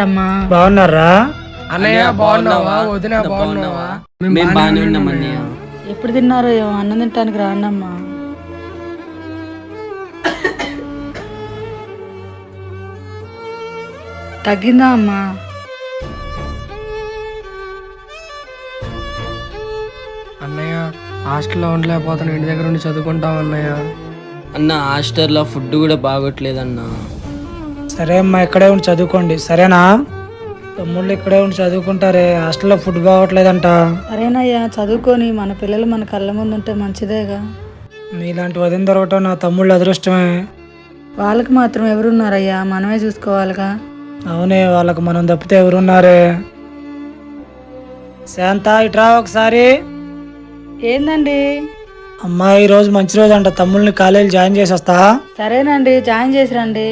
అమ్మా బాగున్నారా? అన్నయ్య బాగున్నావా? వదిన బాగున్నావా? మేము బాగానే ఉన్నాం అన్నయ్య. ఎప్పుడు తిన్నారో ఏమో, అన్నం తినటానికి రాండమ్మా. తగ్గిందా అమ్మా? అన్నయ్య హాస్టల్లో ఉండలేకపోతాను, ఇంటి దగ్గర ఉండి చదువుకుంటాం అన్నయ్య. అన్న హాస్టల్లో ఫుడ్ కూడా బాగోట్లేదన్నా. సరే అమ్మా, ఇక్కడే ఉండి చదువుకోండి సరేనా? తమ్ముళ్ళు ఇక్కడే ఉండి చదువుకుంటారే, హాస్టల్లో ఫుడ్ బాగోట్లేదంట. సరేనయ్యా, చదువుకొని మన పిల్లలు మన కళ్ళ ముందు ఉంటే మంచిదేగా. మీలాంటి వదిన దొరకటం నా తమ్ముళ్ళు అదృష్టమే. వాళ్ళకి మాత్రం ఎవరున్నారయ్యా, మనమే చూసుకోవాలిగా. అవునే, వాళ్ళకి మనం తప్పితే ఎవరున్నారే? శాంత ఇట్రా ఒకసారి. ఏందండి? అమ్మా, ఈ రోజు మంచి రోజు అంట, తమ్ముళ్ళని కాలేజీ జాయిన్ చేసి వస్తా. సరేనండి, జాయిన్ చేసి రండి.